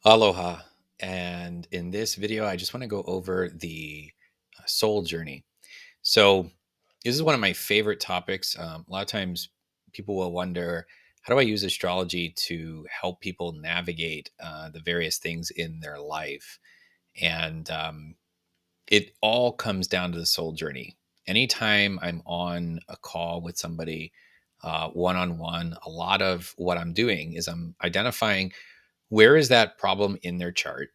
Aloha. And in this video, I just want to go over the soul journey. So, this is one of my favorite topics. A lot of times people will wonder, how do I use astrology to help people navigate the various things in their life? And it all comes down to the soul journey. Anytime I'm on a call with somebody, one on one, a lot of what I'm doing is I'm identifying where is that problem in their chart,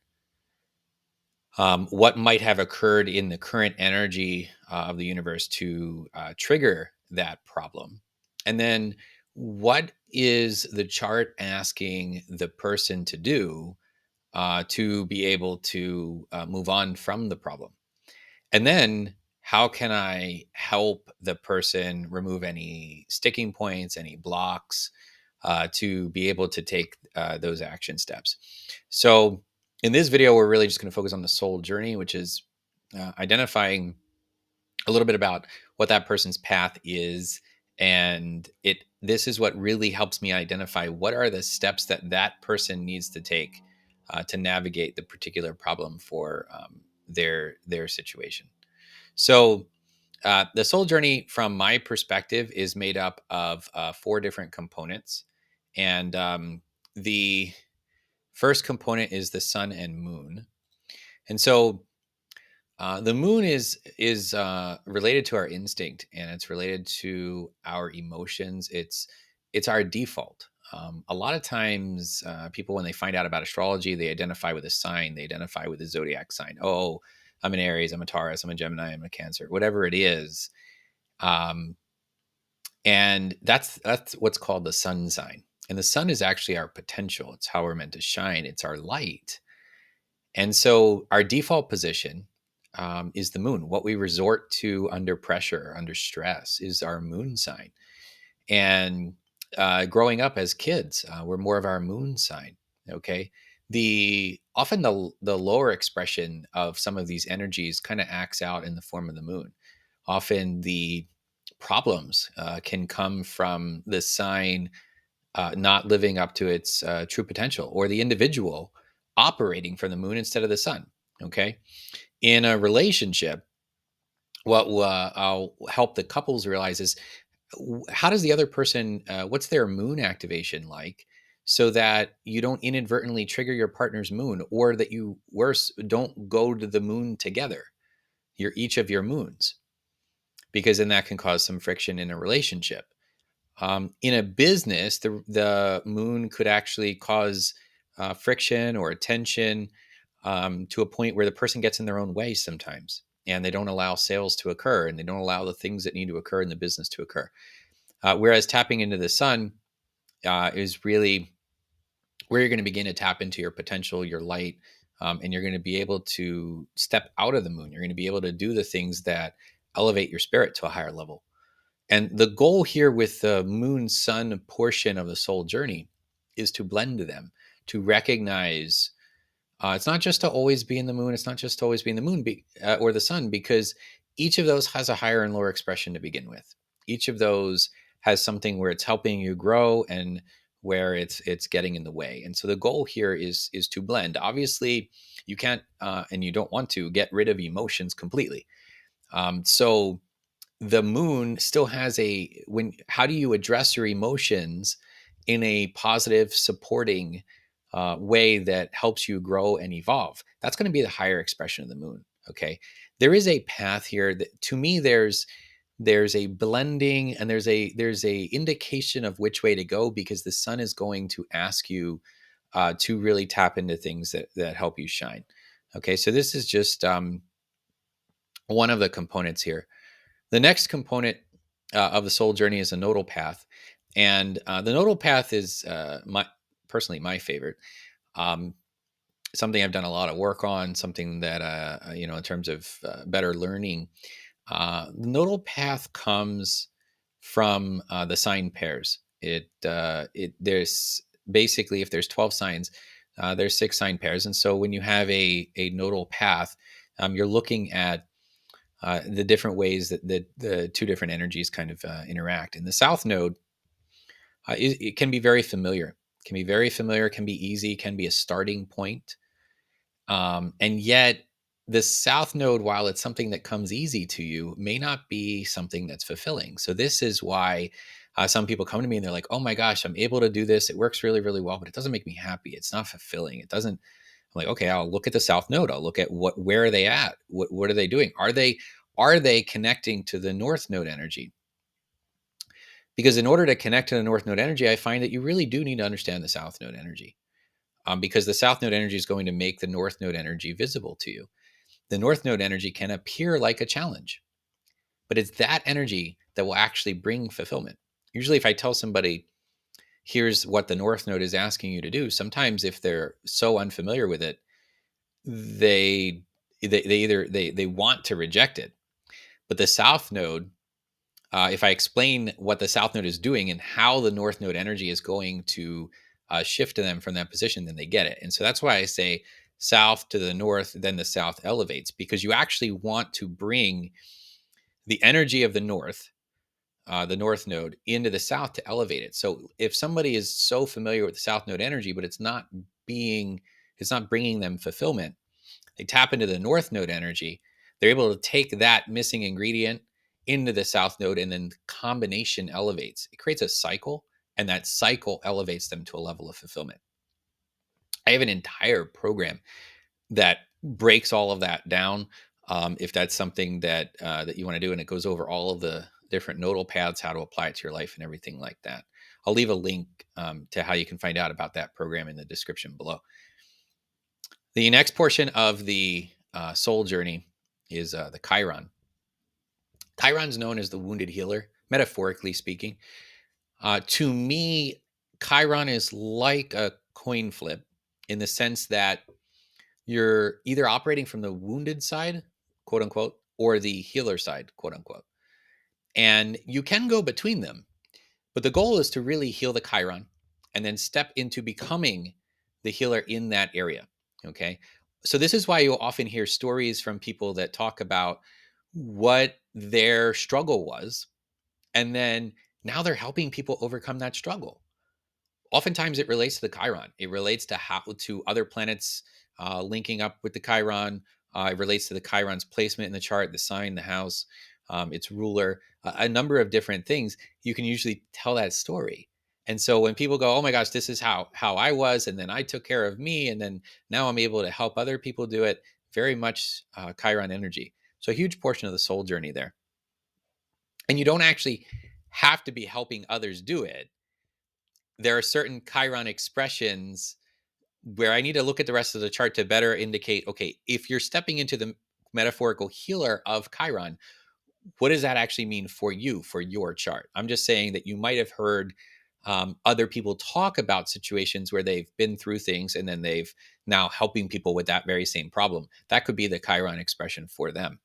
what might have occurred in the current energy of the universe to trigger that problem. And then what is the chart asking the person to do to be able to move on from the problem? And then how can I help the person remove any sticking points, any blocks, to be able to take those action steps? So, in this video, we're really just going to focus on the soul journey, which is identifying a little bit about what that person's path is. And this is what really helps me identify what are the steps that that person needs to take to navigate the particular problem for their situation. So, the soul journey, from my perspective, is made up of four different components. And the first component is the sun and moon. And so the moon is related to our instinct, and it's related to our emotions. It's our default. A lot of times, people, when they find out about astrology, they identify with a sign. They identify with a zodiac sign. Oh, I'm an Aries. I'm a Taurus. I'm a Gemini. I'm a Cancer. Whatever it is, um, and that's what's called the sun sign. And the sun is actually our potential. It's how we're meant to shine. It's our light. And so our default position is the moon. What we resort to under pressure, under stress, is our moon sign. And growing up as kids, we're more of our moon sign. Okay, the often the lower expression of some of these energies kind of acts out in the form of the moon. Often the problems can come from the sign not living up to its true potential, or the individual operating from the moon instead of the sun. Okay. In a relationship, what I'll help the couples realize is, how does the other person, what's their moon activation like, so that you don't inadvertently trigger your partner's moon, or that you, worse, don't go to the moon together. You're each of your moons, because then that can cause some friction in a relationship. In a business, the moon could actually cause friction or tension, to a point where the person gets in their own way sometimes, and they don't allow sales to occur, and they don't allow the things that need to occur in the business to occur. Whereas tapping into the sun is really where you're going to begin to tap into your potential, your light, and you're going to be able to step out of the moon. You're going to be able to do the things that elevate your spirit to a higher level. And the goal here with the moon sun portion of the soul journey is to blend them, to recognize it's not just to always be in the moon. It's not just to always be in the moon or the sun, because each of those has a higher and lower expression to begin with. Each of those has something where it's helping you grow and where it's getting in the way. And so the goal here is to blend. Obviously, you can't and you don't want to get rid of emotions completely. So the moon still has how do you address your emotions in a positive, supporting way that helps you grow and evolve? That's going to be the higher expression of the moon. Okay, there is a path here that, to me, there's a blending, and there's a indication of which way to go, because the sun is going to ask you to really tap into things that help you shine. Okay, so this is just one of the components here. The next component of the soul journey is a nodal path, and the nodal path is personally my favorite. Um, Something I've done a lot of work on, something that in terms of better learning. The nodal path comes from the sign pairs. There's basically, if there's 12 signs, there's 6 sign pairs, and so when you have a nodal path, you're looking at the different ways that the two different energies kind of interact. And the south node, it can be very familiar. can be very familiar, can be easy, can be a starting point. And yet, the south node, while it's something that comes easy to you, may not be something that's fulfilling. So, this is why some people come to me and they're like, oh my gosh, I'm able to do this. It works really, really well, but it doesn't make me happy. It's not fulfilling. It doesn't. I'm like, okay, I'll look at the south node. I'll look at where are they at? What are they doing? Are they connecting to the north node energy? Because in order to connect to the north node energy, I find that you really do need to understand the south node energy. Because the south node energy is going to make the north node energy visible to you. The north node energy can appear like a challenge, but it's that energy that will actually bring fulfillment. Usually, if I tell somebody, here's what the north node is asking you to do, sometimes if they're so unfamiliar with it, they want to reject it. But the south node, if I explain what the south node is doing and how the north node energy is going to shift to them from that position, then they get it. And so that's why I say south to the north, then the south elevates, because you actually want to bring the energy of the north node, into the south to elevate it. So if somebody is so familiar with the south node energy, but it's not bringing them fulfillment, they tap into the north node energy. They're able to take that missing ingredient into the south node, and then the combination elevates. It creates a cycle, and that cycle elevates them to a level of fulfillment. I have an entire program that breaks all of that down. If that's something that you want to do, and it goes over all of the different nodal paths, how to apply it to your life, and everything like that. I'll leave a link to how you can find out about that program in the description below. The next portion of the soul journey is the Chiron. Chiron's known as the wounded healer, metaphorically speaking. To me, Chiron is like a coin flip in the sense that you're either operating from the wounded side, quote unquote, or the healer side, quote unquote. And you can go between them. But the goal is to really heal the Chiron and then step into becoming the healer in that area. Okay. So, this is why you'll often hear stories from people that talk about what their struggle was. And then now they're helping people overcome that struggle. Oftentimes it relates to the Chiron. It relates to how to other planets linking up with the Chiron. It relates to the Chiron's placement in the chart, the sign, the house, its ruler, a number of different things. You can usually tell that story. And so when people go, "Oh my gosh, this is how I was, and then I took care of me, and then now I'm able to help other people do it," very much Chiron energy. So a huge portion of the soul journey there. And you don't actually have to be helping others do it. There are certain Chiron expressions where I need to look at the rest of the chart to better indicate, okay, if you're stepping into the metaphorical healer of Chiron, what does that actually mean for you, for your chart? I'm just saying that you might have heard other people talk about situations where they've been through things and then they've now helping people with that very same problem. That could be the Chiron expression for them.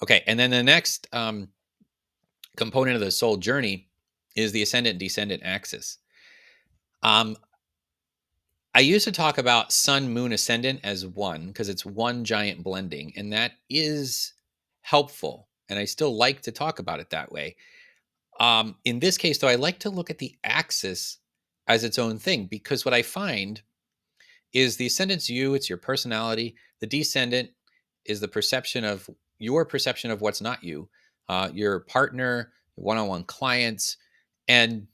Okay, and then the next component of the soul journey is the ascendant descendant axis. Um, I used to talk about sun, moon, ascendant as one because it's one giant blending, and that is helpful. And I still like to talk about it that way. In this case, though, I like to look at the axis as its own thing because what I find is the ascendant's you, it's your personality. The descendant is the perception of your perception of what's not you, your partner, one on one clients. And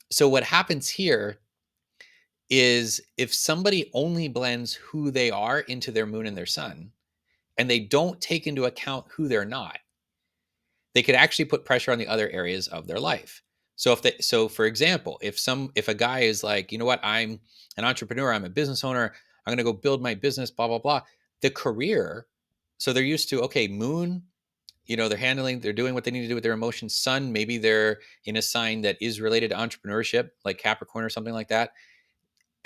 so what happens here is if somebody only blends who they are into their moon and their sun, and they don't take into account who they're not, they could actually put pressure on the other areas of their life. So for example, if a guy is like, you know what, I'm an entrepreneur, I'm a business owner, I'm going to go build my business, blah blah blah. The career, so they're used to, okay, moon, they're doing what they need to do with their emotions. Sun, maybe they're in a sign that is related to entrepreneurship, like Capricorn or something like that.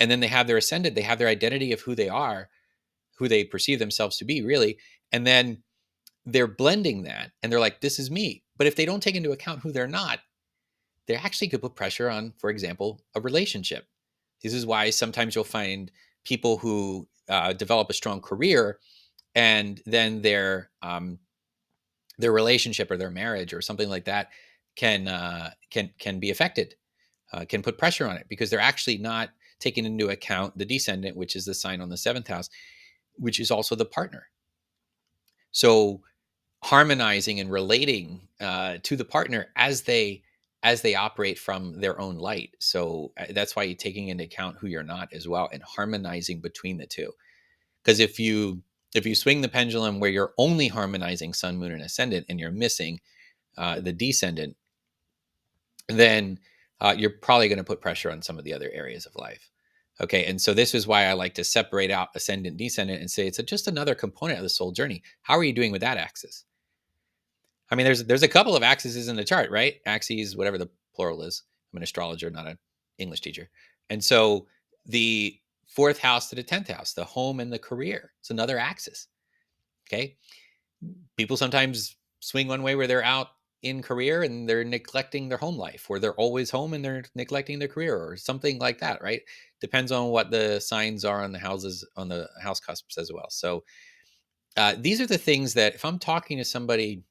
And then they have their ascendant, they have their identity of who they are, who they perceive themselves to be, really. And then they're blending that and they're like, this is me. But if they don't take into account who they're not, they actually could put pressure on, for example, a relationship. This is why sometimes you'll find people who develop a strong career and then their relationship or their marriage or something like that can be affected can put pressure on it because they're actually not taking into account the descendant, which is the sign on the seventh house, which is also the partner. So harmonizing and relating to the partner as they operate from their own light. So that's why you're taking into account who you're not as well, and harmonizing between the two. Because if you swing the pendulum where you're only harmonizing sun, moon, and ascendant, and you're missing the descendant, then you're probably going to put pressure on some of the other areas of life. Okay, and so this is why I like to separate out ascendant, descendant, and say it's just another component of the soul journey. How are you doing with that axis? I mean, there's a couple of axes in the chart, right? Axes, whatever the plural is. I'm an astrologer, not an English teacher. And so the fourth house to the 10th house, the home and the career, it's another axis. Okay. People sometimes swing one way where they're out in career and they're neglecting their home life, or they're always home and they're neglecting their career, or something like that, right? Depends on what the signs are on the houses, on the house cusps as well. So these are the things that if I'm talking to somebody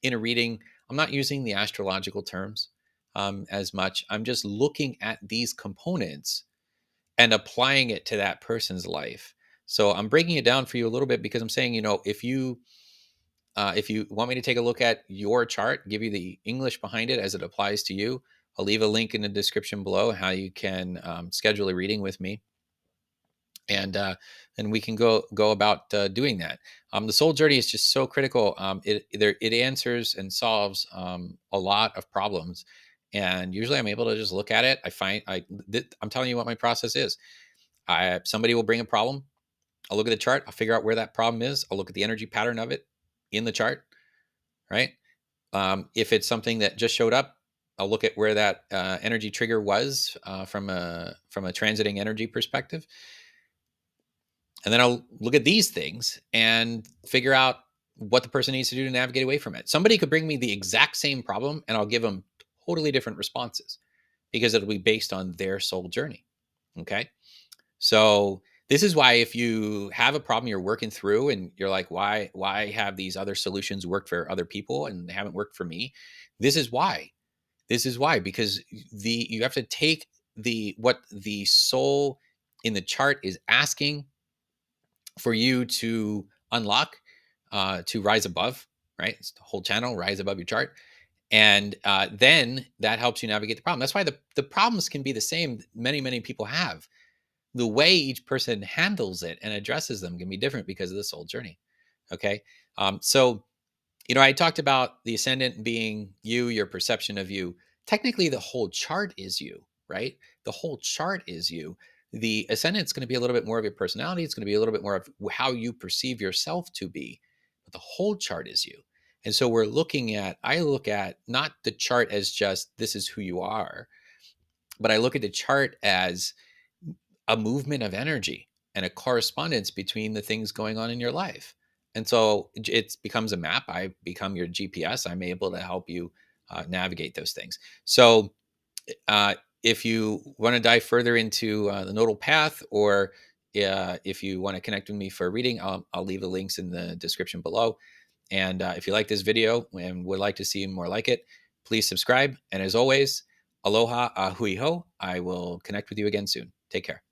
in a reading, I'm not using the astrological terms as much. I'm just looking at these components and applying it to that person's life. So I'm breaking it down for you a little bit because I'm saying, if you want me to take a look at your chart, give you the English behind it as it applies to you, I'll leave a link in the description below how you can schedule a reading with me, and we can go about doing that. The soul journey is just so critical. It answers and solves a lot of problems, and usually I'm able to just look at it. I'm telling you what my process is. Somebody will bring a problem. I'll look at the chart. I'll figure out where that problem is. I'll look at the energy pattern of it in the chart. Right. If it's something that just showed up, I'll look at where that energy trigger was from a transiting energy perspective. And then I'll look at these things and figure out what the person needs to do to navigate away from it. Somebody could bring me the exact same problem and I'll give them totally different responses because it'll be based on their soul journey. Okay. So this is why if you have a problem you're working through and you're like, why have these other solutions worked for other people and they haven't worked for me? This is why. This is why, because you have to take what the soul in the chart is asking for you to unlock, to rise above, right? It's the whole channel, rise above your chart. And then that helps you navigate the problem. That's why the problems can be the same many people have. The way each person handles it and addresses them can be different because of the soul journey. Okay. So I talked about the ascendant being you, your perception of you. Technically, the whole chart is you, right? The whole chart is you. The ascendant is going to be a little bit more of your personality. It's going to be a little bit more of how you perceive yourself to be. But the whole chart is you. And so I look at not the chart as just this is who you are, but I look at the chart as a movement of energy and a correspondence between the things going on in your life. And so it becomes a map. I become your GPS. I'm able to help you navigate those things. So uh, if you want to dive further into the nodal path, or if you want to connect with me for a reading, I'll leave the links in the description below. And if you like this video and would like to see more like it, please subscribe. And as always, aloha, hui ho. I will connect with you again soon. Take care.